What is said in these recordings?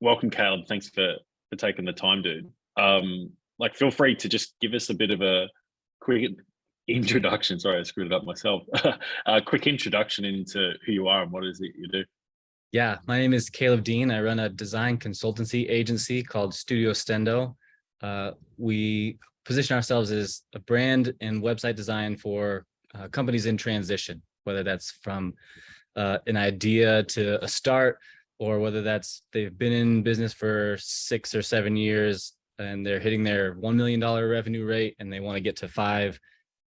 Welcome, Caleb. Thanks for taking the time, dude. Feel free to just give us a bit of a quick introduction. Sorry, I screwed it up myself. A quick introduction into who you are and what is it you do. Yeah, my name is Caleb Dean. I run a design consultancy agency called Studio Stendo. We position ourselves as a brand and website design for companies in transition, whether that's from an idea to a start, or whether that's they've been in business for 6 or 7 years and they're hitting their $1 million revenue rate and they want to get to 5.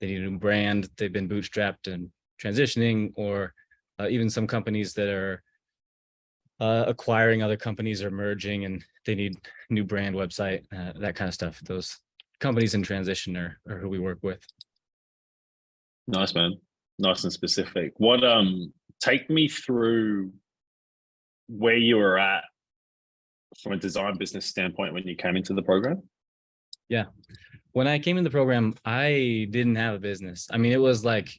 They need a new brand. They've been bootstrapped and transitioning, or even some companies that are acquiring other companies or merging and they need new brand, website, that kind of stuff. Those companies in transition are who we work with. Nice, man. Nice and specific. What take me through where you were at from a design business standpoint when you came into the program. Yeah. When I came in the program, I didn't have a business. I mean, it was like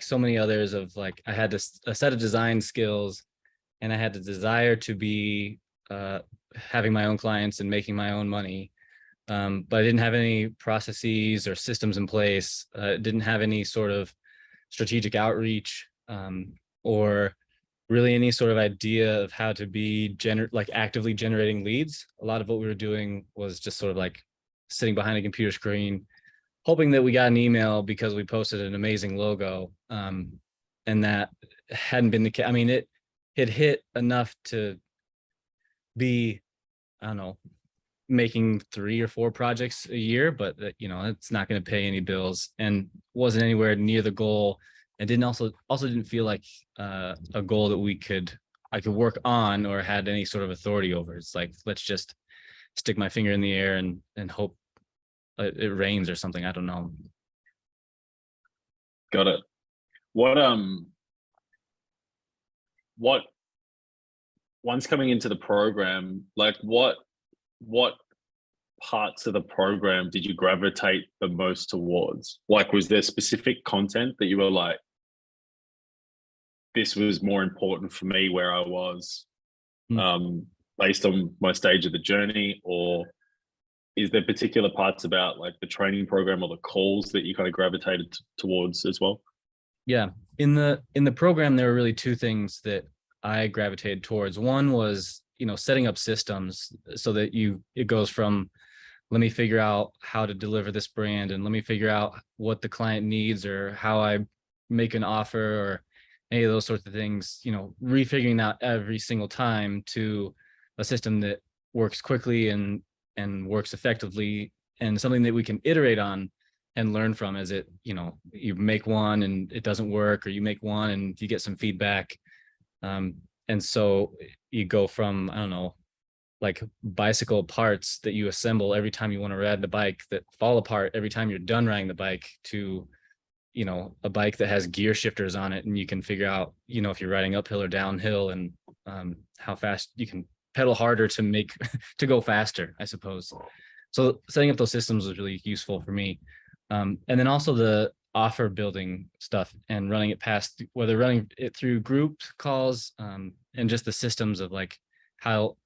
so many others of like, I had a set of design skills and I had the desire to be having my own clients and making my own money. But I didn't have any processes or systems in place. Didn't have any sort of strategic outreach or really any sort of idea of how to be actively generating leads. A lot of what we were doing was just sort of like sitting behind a computer screen, hoping that we got an email because we posted an amazing logo. And that hadn't been the case. I mean, it had hit enough to be, I don't know, making 3 or 4 projects a year, but it's not going to pay any bills and wasn't anywhere near the goal. And didn't feel like a goal that I could work on or had any sort of authority over. It's like, let's just stick my finger in the air and hope it rains or something. I don't know. Got it. What once coming into the program, like what parts of the program did you gravitate the most towards? Like, was there specific content that you were like, this was more important for me where I was based on my stage of the journey? Or is there particular parts about like the training program or the calls that you kind of gravitated towards as well? Yeah, in the program, there were really 2 things that I gravitated towards. One was, setting up systems so that it goes from, let me figure out how to deliver this brand and let me figure out what the client needs or how I make an offer or any of those sorts of things, refiguring out every single time to a system that works quickly and works effectively, and something that we can iterate on and learn from as it, you make one and it doesn't work, or you make one and you get some feedback. And so you go from, I don't know, like bicycle parts that you assemble every time you want to ride the bike that fall apart every time you're done riding the bike to, a bike that has gear shifters on it and you can figure out, if you're riding uphill or downhill and how fast you can pedal harder to to go faster, I suppose. So setting up those systems was really useful for me. And then also the offer building stuff and running it through group calls and just the systems of like how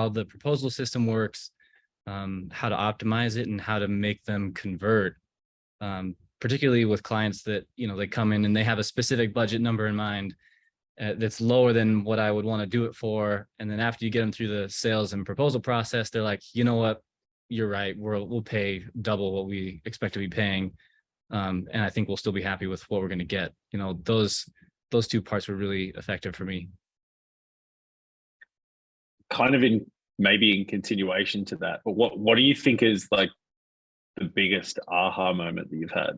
the proposal system works, how to optimize it and how to make them convert, particularly with clients that, they come in and they have a specific budget number in mind that's lower than what I would want to do it for. And then after you get them through the sales and proposal process, they're like, you know what, you're right. We'll pay double what we expect to be paying. And I think we'll still be happy with what we're going to get. Those 2 parts were really effective for me. Kind of maybe in continuation to that, but what do you think is like the biggest aha moment that you've had?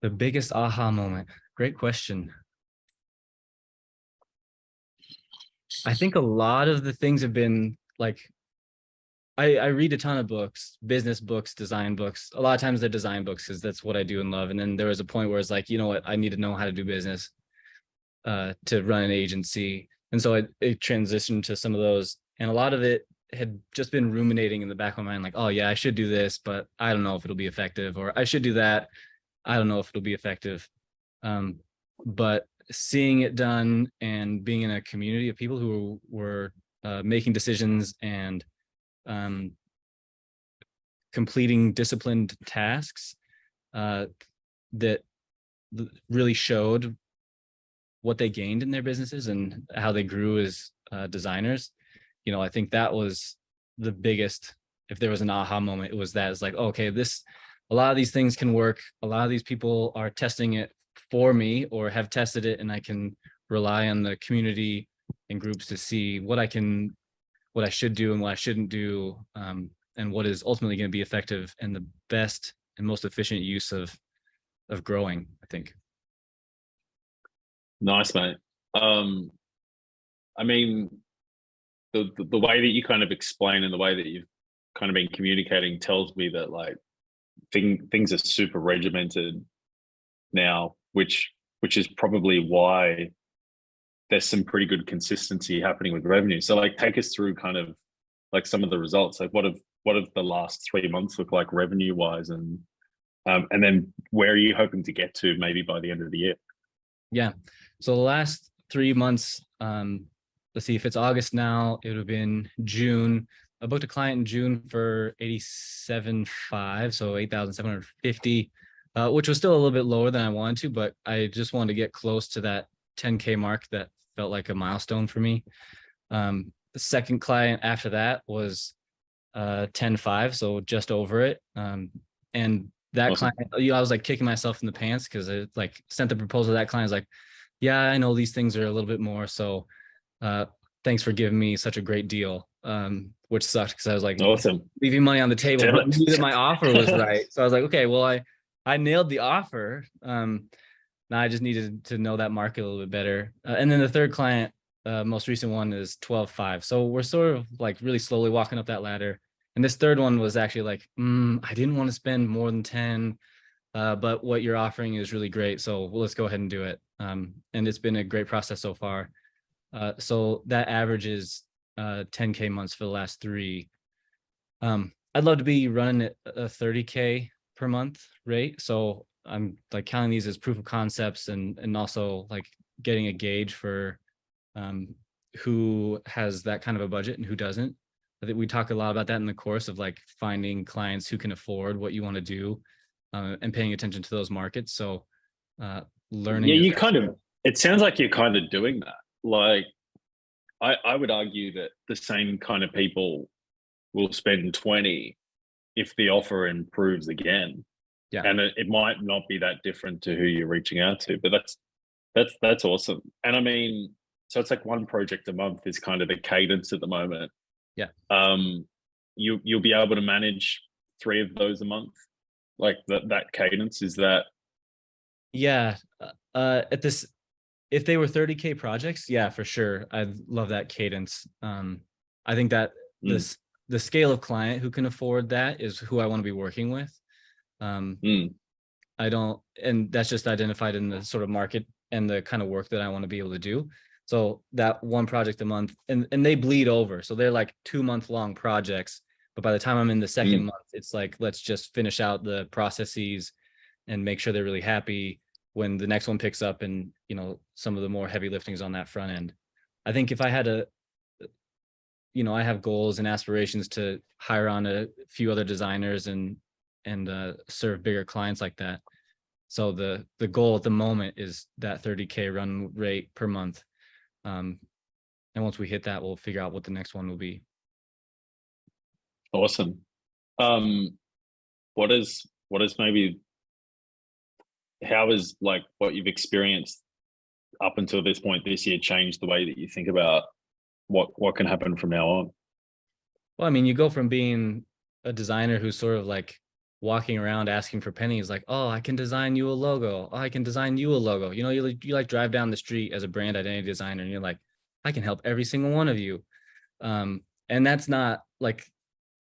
The biggest aha moment. Great question. I think a lot of the things have been like, I read a ton of books, business books, design books. A lot of times they're design books because that's what I do and love. And then there was a point where it's like, you know what, I need to know how to do business to run an agency. And so it transitioned to some of those. And a lot of it had just been ruminating in the back of my mind, like, oh yeah, I should do this, but I don't know if it'll be effective, or I should do that. I don't know if it'll be effective. But seeing it done and being in a community of people who were making decisions and completing disciplined tasks that really showed what they gained in their businesses and how they grew as designers. You know, I think that was the biggest, if there was an aha moment, it was that. It's like, okay, a lot of these things can work. A lot of these people are testing it for me or have tested it, and I can rely on the community and groups to see what I should do and what I shouldn't do, and what is ultimately going to be effective and the best and most efficient use of growing, I think. Nice, mate. I mean, the way that you kind of explain and the way that you've kind of been communicating tells me that like things are super regimented now, which is probably why there's some pretty good consistency happening with revenue. So like take us through kind of like some of the results. Like what have the last 3 months look like revenue wise, and then where are you hoping to get to maybe by the end of the year? Yeah. So the last 3 months, let's see, if it's August now, it would have been June. I booked a client in June for 87.5, so 8,750, which was still a little bit lower than I wanted to, but I just wanted to get close to that 10K mark. That felt like a milestone for me. The second client after that was 10.5, so just over it. And that Awesome. client, I was like kicking myself in the pants because I like sent the proposal to that client. I was like, yeah, I know these things are a little bit more, so thanks for giving me such a great deal. Which sucked because I was like, Awesome. leaving money on the table, Damn but I it. knew that my offer was right. So I was like, okay, well, I nailed the offer. Now I just needed to know that market a little bit better. And then the third client, most recent one, is 12.5. So we're sort of like really slowly walking up that ladder. And this third one was actually like, I didn't want to spend more than 10, but what you're offering is really great. So let's go ahead and do it. And it's been a great process so far. So that averages 10K months for the last 3. I'd love to be running at a 30K per month rate. So I'm like counting these as proof of concepts and also like getting a gauge for who has that kind of a budget and who doesn't. I think we talk a lot about that in the course of like finding clients who can afford what you want to do, and paying attention to those markets. So learning. Yeah, it sounds like you're kind of doing that. Like I would argue that the same kind of people will spend 20 if the offer improves again. Yeah. And it might not be that different to who you're reaching out to, but that's awesome. And I mean, so it's like one project a month is kind of the cadence at the moment. Yeah. You'll be able to manage 3 of those a month, like that cadence. Is that? Yeah. At this, if they were 30K projects, yeah, for sure, I love that cadence. I think that the scale of client who can afford that is who I want to be working with. I don't, and that's just identified in the sort of market and the kind of work that I want to be able to do. So that one project a month, and they bleed over. So they're like 2-month long projects. But by the time I'm in the second month, it's like, let's just finish out the processes and make sure they're really happy when the next one picks up, and, you know, some of the more heavy liftings on that front end. I think if I had I have goals and aspirations to hire on a few other designers and serve bigger clients like that. So the goal at the moment is that 30K run rate per month. And once we hit that, we'll figure out what the next one will be. Awesome. What is maybe, how is like what you've experienced up until this point this year changed the way that you think about what can happen from now on? Well, I mean, you go from being a designer who's sort of like walking around asking for pennies, like, oh, I can design you a logo. Oh, I can design you a logo. You know, you like drive down the street as a brand identity designer and you're like, I can help every single one of you. And that's not like,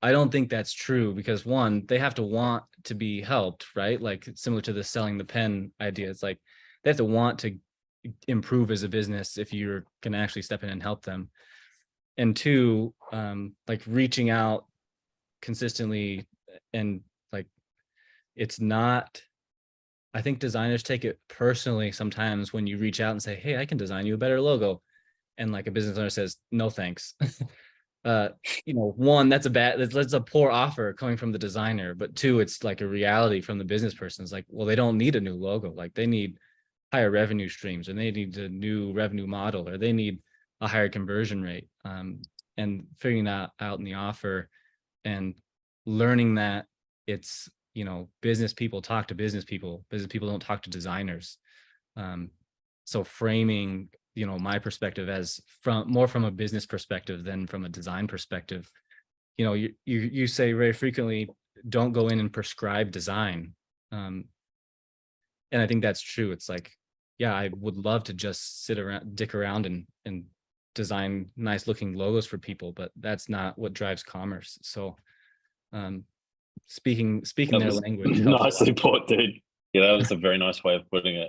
I don't think that's true, because one, they have to want to be helped, right? Like similar to the selling the pen idea. It's like they have to want to improve as a business if you're going to actually step in and help them. And two, like reaching out consistently, and like it's not I think designers take it personally sometimes when you reach out and say, hey, I can design you a better logo. And like a business owner says, no, thanks. One, that's a poor offer coming from the designer, but two, it's like a reality from the business person. It's like, well, they don't need a new logo. Like they need higher revenue streams, or they need a new revenue model, or they need a higher conversion rate. And figuring that out in the offer and learning that it's, business people talk to business people don't talk to designers. So framing, my perspective as from a business perspective than from a design perspective. You say very frequently, don't go in and prescribe design. And I think that's true. It's like, yeah, I would love to just dick around and design nice looking logos for people, but that's not what drives commerce. So speaking their language helps. Nicely put, dude. Yeah, that was a very nice way of putting it.